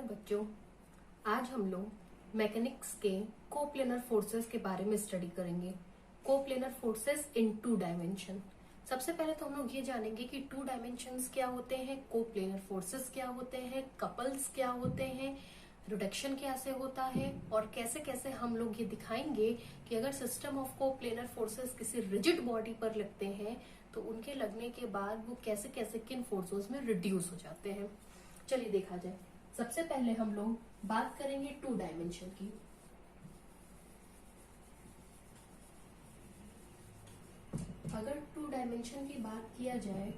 बच्चों, आज हम लोग मैकेनिक्स के कोप्लेनर फोर्सेस के बारे में स्टडी करेंगे। Coplanar forces in two dimension. सबसे पहले तो हम लोग ये जानेंगे कि टू डायमेंशंस क्या होते हैं, कोप्लेनर फोर्सेस क्या होते हैं, कपल्स क्या होते हैं, रिडक्शन कैसे होता है और कैसे कैसे हम लोग ये दिखाएंगे कि अगर सिस्टम ऑफ कोप्लेनर फोर्सेस किसी रिजिड बॉडी पर लगते हैं तो उनके लगने के बाद वो कैसे कैसे किन फोर्सेस में रिड्यूस हो जाते हैं। चलिए देखा जाए। सबसे पहले हम लोग बात करेंगे टू डायमेंशन की। अगर टू डायमेंशन की बात किया जाए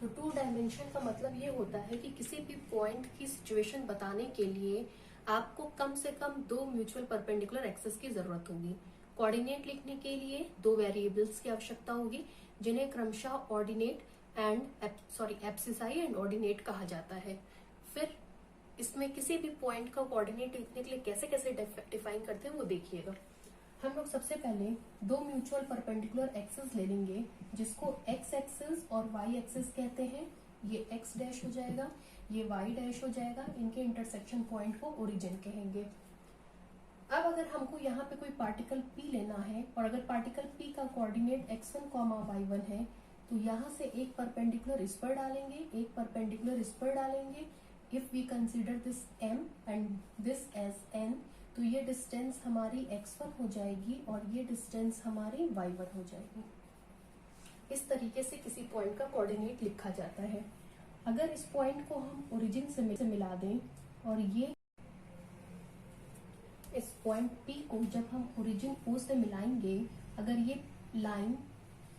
तो टू डायमेंशन का मतलब ये होता है कि किसी भी पॉइंट की सिचुएशन बताने के लिए आपको कम से कम दो म्यूचुअल परपेंडिकुलर एक्सेस की जरूरत होगी। कोऑर्डिनेट लिखने के लिए दो वेरिएबल्स की आवश्यकता होगी जिन्हें क्रमशः ऑर्डिनेट एंड एब्सिसाई एंड ऑर्डिनेट कहा जाता है। फिर इसमें किसी भी पॉइंट का कोऑर्डिनेट लिखने के लिए कैसे कैसे डिफाइन करते हैं वो देखिएगा। हम लोग सबसे पहले दो म्यूचुअल परपेंडिकुलर एक्सेस ले लेंगे जिसको एक्स एक्सेस और वाई एक्सेस कहते हैं। ये एक्स डैश हो जाएगा, ये वाई डैश हो जाएगा। इनके इंटरसेक्शन पॉइंट को ओरिजिन कहेंगे। अब अगर हमको यहाँ पे कोई पार्टिकल P लेना है और अगर पार्टिकल P का कोऑर्डिनेट x1, y1 है तो यहाँ से एक परपेंडिकुलर इस पर डालेंगे, एक परपेंडिकुलर इस पर डालेंगे। If we consider this m and this as n तो ये डिस्टेंस हमारी x1 हो जाएगी और ये डिस्टेंस हमारी y1 हो जाएगी। इस तरीके से किसी पॉइंट का कोऑर्डिनेट लिखा जाता है। अगर इस पॉइंट को हम ओरिजिन से मिला दें और ये इस पॉइंट P को जब हम ओरिजिन O से मिलाएंगे, अगर ये लाइन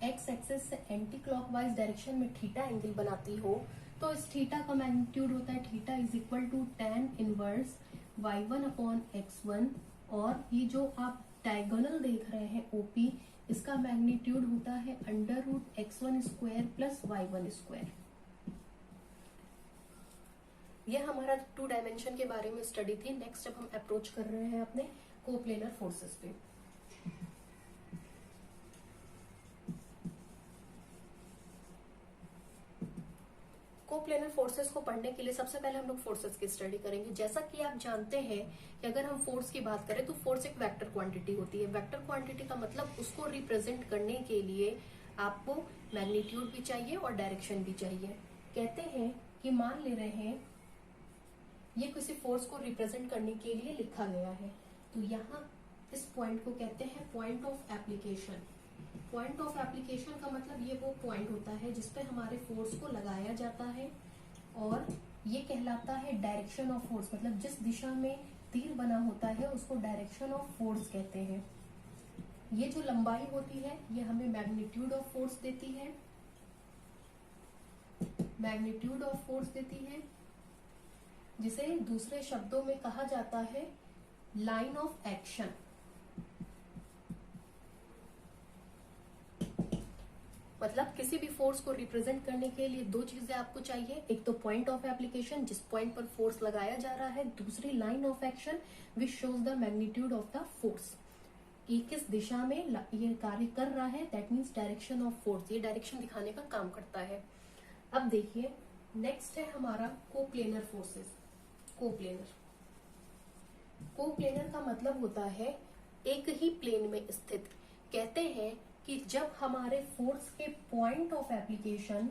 x एक्सेस से एंटी क्लॉकवाइज डायरेक्शन में थीटा एंगल बनाती हो तो इस थीटा का मैग्नीट्यूड होता है theta is equal to tan inverse y1 upon x1 और ये जो आप डायगोनल देख रहे हैं OP इसका मैग्नीट्यूड होता है under root x1 square plus y1 square. यह हमारा टू डायमेंशन के बारे में स्टडी थी। नेक्स्ट अब हम अप्रोच कर रहे हैं अपने कोप्लेनर फोर्सेस पे। कोप्लेनर फोर्सेस को पढ़ने के लिए सबसे पहले हम लोग फोर्सेस की स्टडी करेंगे। जैसा कि आप जानते हैं कि अगर हम फोर्स की बात करें तो फोर्स एक वेक्टर क्वांटिटी होती है। वेक्टर क्वांटिटी का मतलब उसको रिप्रेजेंट करने के लिए आपको मैग्नीट्यूड भी चाहिए और डायरेक्शन भी चाहिए। कहते हैं कि मान ले रहे हैं ये किसी फोर्स को रिप्रेजेंट करने के लिए लिखा गया है तो यहाँ इस पॉइंट को कहते हैं point of application. Point of application का मतलब ये वो पॉइंट होता है जिसपे हमारे फोर्स को लगाया जाता है और ये कहलाता है डायरेक्शन ऑफ फोर्स। मतलब जिस दिशा में तीर बना होता है उसको डायरेक्शन ऑफ फोर्स कहते हैं। ये जो लंबाई होती है ये हमें मैग्नीट्यूड ऑफ फोर्स देती है, मैग्नीट्यूड ऑफ फोर्स देती है जिसे दूसरे शब्दों में कहा जाता है लाइन ऑफ एक्शन। मतलब किसी भी फोर्स को रिप्रेजेंट करने के लिए दो चीजें आपको चाहिए, एक तो पॉइंट ऑफ एप्लीकेशन जिस पॉइंट पर फोर्स लगाया जा रहा है, दूसरी line of action which shows the magnitude of the force कि किस दिशा में ये कार्य कर रहा है। That means direction of force, ये डायरेक्शन दिखाने का काम करता है। अब देखिए नेक्स्ट है हमारा कोप्लेनर फोर्सेस। कोप्लेनर का मतलब होता है एक ही प्लेन में स्थित। कहते हैं कि जब हमारे फोर्स के पॉइंट ऑफ एप्लीकेशन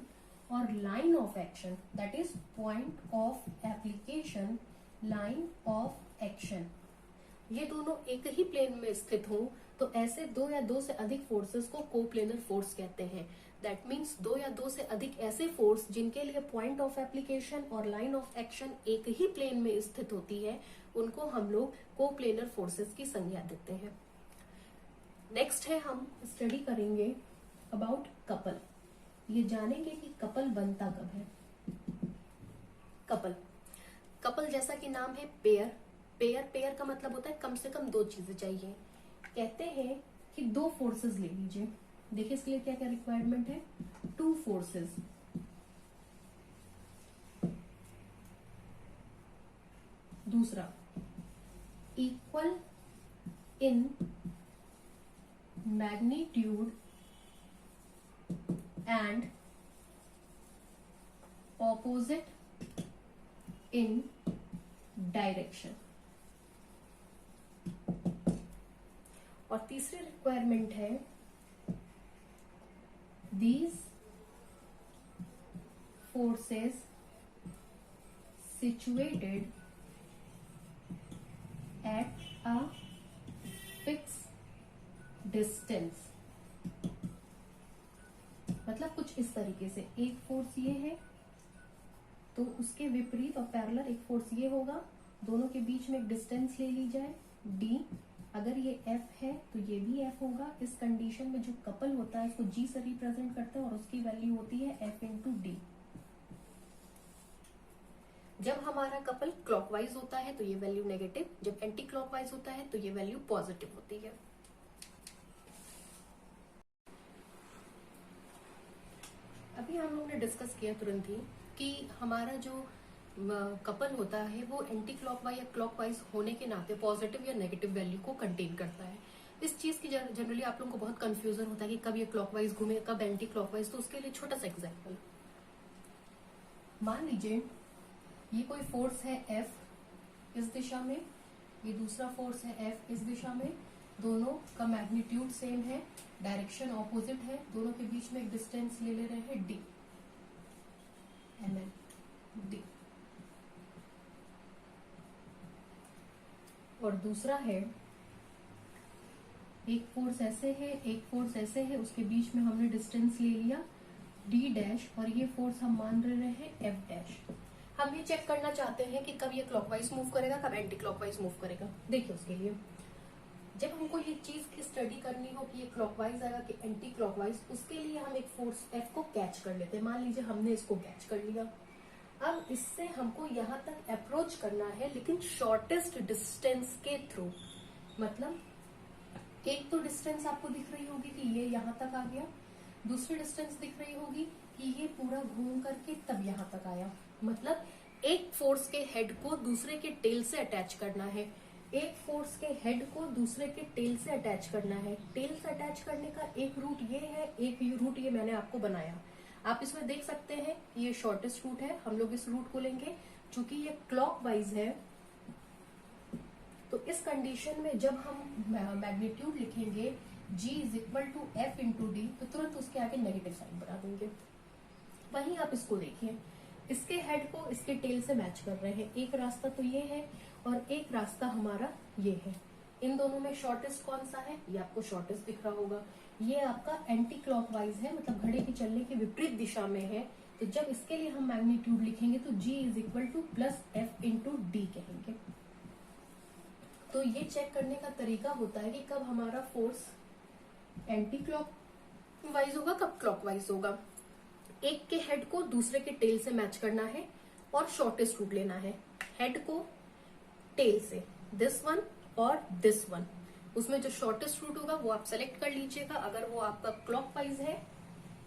और line of action, that is point of application, line of action, ये दोनों एक ही प्लेन में स्थित हो तो ऐसे दो या दो से अधिक फोर्सेस को कोप्लेनर फोर्स कहते हैं। दैट मीन्स दो या दो से अधिक ऐसे फोर्स जिनके लिए पॉइंट ऑफ एप्लीकेशन और लाइन ऑफ एक्शन एक ही प्लेन में स्थित होती है उनको हम लोग कोप्लेनर फोर्सेस की संज्ञा देते हैं। नेक्स्ट है हम स्टडी करेंगे अबाउट कपल। ये जानेंगे कि कपल बनता कब है। कपल जैसा कि नाम है पेयर का मतलब होता है कम से कम दो चीजें चाहिए। कहते हैं कि दो फोर्सेस ले लीजिए। देखिए इसके लिए क्या क्या रिक्वायरमेंट है, टू फोर्सेस। दूसरा equal in magnitude and opposite in direction. और तीसरी रिक्वायरमेंट है these forces situated at a fixed distance। मतलब कुछ इस तरीके से, एक फोर्स ये है तो उसके विपरीत और पैरेलल एक फोर्स ये होगा, दोनों के बीच में एक डिस्टेंस ले ली जाए d। अगर ये F है तो ये भी F होगा। इस कंडीशन में जो कपल होता है उसको G से रिप्रेजेंट करते हैं और उसकी वैल्यू होती है F इंटू डी। जब हमारा कपल क्लॉकवाइज होता है तो ये वैल्यू नेगेटिव, जब एंटी क्लॉकवाइज होता है तो ये वैल्यू पॉजिटिव होती है। अभी हम लोग ने डिस्कस किया तुरंत ही कि हमारा जो कपल होता है वो एंटी क्लॉकवाइज या क्लॉकवाइज होने के नाते पॉजिटिव या नेगेटिव वैल्यू को कंटेन करता है। इस चीज की जनरली आप लोगों को बहुत कंफ्यूजन होता है कि कब ये क्लॉकवाइज घूमे कब एंटी क्लॉकवाइज। तो उसके लिए छोटा सा एग्जांपल, मान लीजिए ये कोई फोर्स है F इस दिशा में, ये दूसरा फोर्स है F इस दिशा में, दोनों का मैग्नीट्यूड सेम है, डायरेक्शन ऑपोजिट है, दोनों के बीच में एक डिस्टेंस ले रहे हैं d, mm d। और दूसरा है एक फोर्स ऐसे है एक फोर्स ऐसे है, उसके बीच में हमने डिस्टेंस ले लिया d डैश, और ये फोर्स हम मान रहे हैं F डैश। हम ये चेक करना चाहते हैं कि कब ये क्लॉकवाइज मूव करेगा कब एंटी क्लॉकवाइज मूव करेगा। देखिए उसके लिए जब हमको ये चीज की स्टडी करनी हो कि ये क्लॉकवाइज आएगा कि एंटी क्लॉकवाइज, उसके लिए हम एक फोर्स F को कैच कर लेते हैं। मान लीजिए हमने इसको कैच कर लिया, अब इससे हमको यहाँ तक अप्रोच करना है लेकिन शॉर्टेस्ट डिस्टेंस के थ्रू। मतलब एक तो डिस्टेंस आपको दिख रही होगी कि ये यहाँ तक आ गया, दूसरी डिस्टेंस दिख रही होगी कि ये पूरा घूम करके तब यहाँ तक आया। मतलब एक फोर्स के हेड को दूसरे के टेल से अटैच करना है, एक फोर्स के हेड को दूसरे के टेल से अटैच करना है। टेल से अटैच करने का एक रूट ये है, एक रूट ये मैंने आपको बनाया। आप इसमें देख सकते हैं ये शॉर्टेस्ट रूट है, हम लोग इस रूट को लेंगे। चूंकि ये क्लॉकवाइज है तो इस कंडीशन में जब हम मैग्नीट्यूड लिखेंगे G is equal to F into D, तो तुरंत उसके आगे नेगेटिव साइन बना देंगे। वहीं आप इसको देखिए, इसके हेड को इसके टेल से मैच कर रहे हैं। एक रास्ता तो ये है और एक रास्ता हमारा ये है। इन दोनों में शॉर्टेस्ट कौन सा है, ये आपको शॉर्टेस्ट दिख रहा होगा। ये आपका एंटी क्लॉकवाइज है, मतलब घड़ी के चलने की विपरीत दिशा में है। तो जब इसके लिए हम मैग्नीट्यूड लिखेंगे तो G is equal two plus F into D कहेंगे। तो ये चेक करने का तरीका होता है कि कब हमारा फोर्स एंटी क्लॉकवाइज होगा कब क्लॉकवाइज होगा। एक के हेड को दूसरे के टेल से मैच करना है और शॉर्टेस्ट रूट लेना है। हेड को टेल से, दिस वन और दिस वन, उसमें जो शॉर्टेस्ट रूट होगा वो आप सेलेक्ट कर लीजिएगा। अगर वो आपका क्लॉकवाइज है,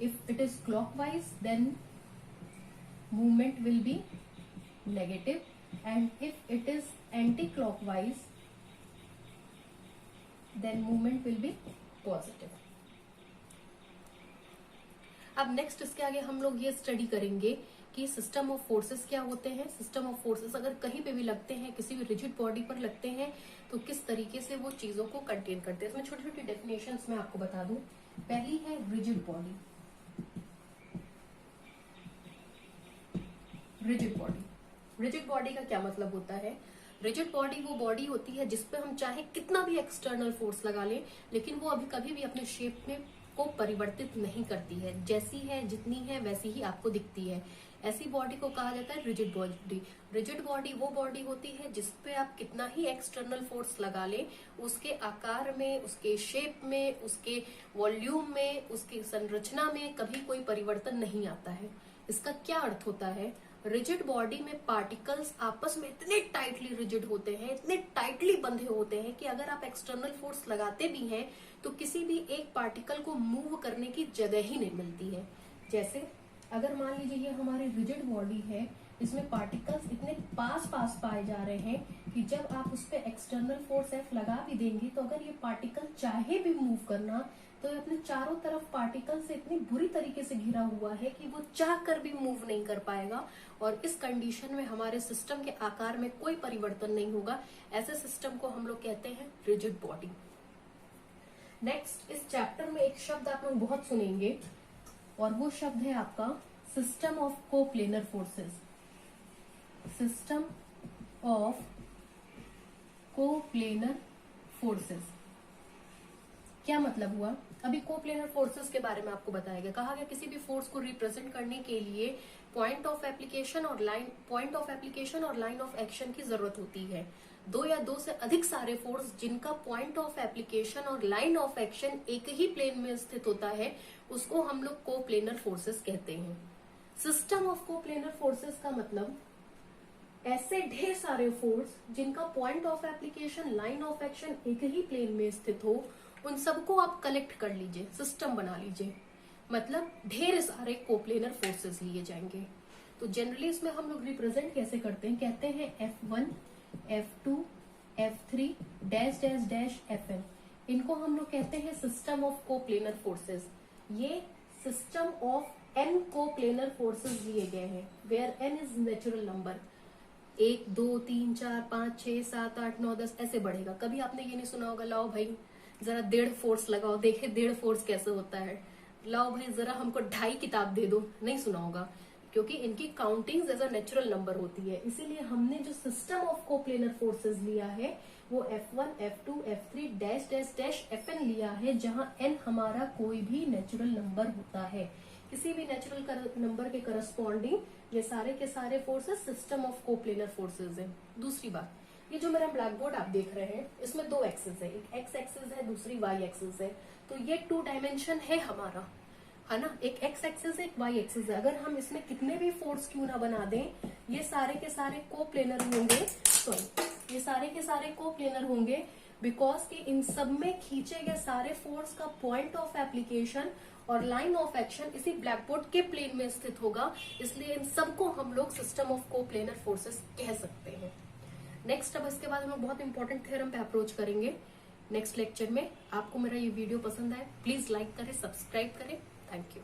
if it is clockwise then movement will be negative, and if it is anti clockwise then movement will be positive. अब नेक्स्ट इसके आगे हम लोग ये स्टडी करेंगे कि सिस्टम ऑफ फोर्सेस क्या होते हैं। सिस्टम ऑफ फोर्सेस अगर कहीं पे भी लगते हैं, किसी भी रिजिड बॉडी पर लगते हैं, तो किस तरीके से वो चीजों को कंटेन करते हैं। इसमें छोटी छोटी डेफिनेशंस मैं आपको बता दूं। पहली है rigid body. Rigid body, rigid body का क्या मतलब होता है? रिजिड बॉडी वो बॉडी होती है जिसपे हम चाहे कितना भी एक्सटर्नल फोर्स लगा लें, लेकिन वो अभी कभी भी अपने शेप में को परिवर्तित नहीं करती है। जैसी है जितनी है वैसी ही आपको दिखती है। ऐसी बॉडी को कहा जाता है रिजिड बॉडी। रिजिड बॉडी वो बॉडी होती है जिसपे आप कितना ही एक्सटर्नल फोर्स लगा लें, उसके आकार में, उसके शेप में, उसके वॉल्यूम में, उसकी संरचना में कभी कोई परिवर्तन नहीं आता है। इसका क्या अर्थ होता है? रिजिड बॉडी में पार्टिकल्स आपस में इतने टाइटली रिजिड होते हैं, इतने टाइटली बंधे होते हैं कि अगर आप एक्सटर्नल फोर्स लगाते भी हैं तो किसी भी एक पार्टिकल को मूव करने की जगह ही नहीं मिलती है। जैसे अगर मान लीजिए ये हमारी रिजिड बॉडी है, इसमें पार्टिकल्स इतने पास पास पाए जा रहे हैं कि जब आप उस पर एक्सटर्नल फोर्स F लगा भी देंगे तो अगर ये पार्टिकल चाहे भी मूव करना, तो ये अपने चारों तरफ पार्टिकल से इतनी बुरी तरीके से घिरा हुआ है कि वो चाह कर भी मूव नहीं कर पाएगा, और इस कंडीशन में हमारे सिस्टम के आकार में कोई परिवर्तन नहीं होगा। ऐसे सिस्टम को हम लोग कहते हैं रिजिड बॉडी। नेक्स्ट, इस चैप्टर में एक शब्द आप लोग बहुत सुनेंगे, और वो शब्द है आपका system of coplanar forces. System of coplanar forces क्या मतलब हुआ? अभी कोप्लेनर फोर्सेस के बारे में आपको बताया गया, कहा गया किसी भी फोर्स को रिप्रेजेंट करने के लिए पॉइंट ऑफ एप्लीकेशन और लाइन ऑफ एक्शन की जरूरत होती है। दो या दो से अधिक सारे फोर्स जिनका पॉइंट ऑफ एप्लीकेशन और लाइन ऑफ एक्शन एक ही प्लेन में स्थित होता है, उसको हम लोग कोप्लेनर फोर्सेस कहते हैं। सिस्टम ऑफ कोप्लेनर फोर्सेस का मतलब ऐसे ढेर सारे फोर्स जिनका point of application, line of action एक ही प्लेन में स्थित हो, उन सबको आप कलेक्ट कर लीजिए, सिस्टम बना लीजिए, मतलब ढेर सारे कोप्लेनर फोर्सेस लिए जाएंगे। तो जनरली इसमें हम लोग रिप्रेजेंट कैसे करते हैं? कहते हैं F1, F2, F3 dash dash dash Fn। इनको हम लोग कहते हैं सिस्टम ऑफ कोप्लेनर फोर्सेस। ये system of n coplanar forces लिए गए हैं, where n is natural number. 1, 2, 3, 4, 5, 6, 7, 8, 9, 10 ऐसे बढ़ेगा। कभी आपने ये नहीं सुना होगा, लाओ भाई जरा 1.5 फोर्स लगाओ, देखे 1.5 फोर्स कैसे होता है, लाओ भाई जरा हमको 2.5 किताब दे दो, नहीं सुना होगा, क्योंकि इनकी counting as a natural number होती है। इसीलिए हमने जो सिस्टम ऑफ कोप्लेनर फोर्सेस लिया है वो F1, F2, F3 dash dash dash Fn लिया है, जहां n हमारा कोई भी नेचुरल नंबर होता है। किसी भी नेचुरल नंबर के करस्पॉन्डिंग ये सारे के सारे forces system of coplanar forces है। दूसरी बात, ये जो मेरा ब्लैक बोर्ड आप देख रहे हैं, इसमें 2 एक्सिस है, एक एक्स एक्सिस है, दूसरी वाई एक्सिस है। तो ये 2 डायमेंशन है हमारा, है ना, एक एक्स एक्सिस है, एक वाई एक्सिस है। अगर हम इसमें कितने भी फोर्स क्यों ना बना दें, ये सारे के सारे कोप्लेनर होंगे, सॉरी ये सारे के सारे कोप्लेनर होंगे, बिकॉज कि इन सब में खींचे गए सारे फोर्स का पॉइंट ऑफ एप्लीकेशन और लाइन ऑफ एक्शन इसी ब्लैक बोर्ड के प्लेन में स्थित होगा, इसलिए इन सबको हम लोग सिस्टम ऑफ कोप्लेनर फोर्सेस कह सकते हैं। नेक्स्ट, अब इसके बाद हम लोग बहुत इंपॉर्टेंट थ्योरम पे अप्रोच करेंगे नेक्स्ट लेक्चर में। आपको मेरा ये वीडियो पसंद आए, प्लीज लाइक करें, सब्सक्राइब करें। Thank you.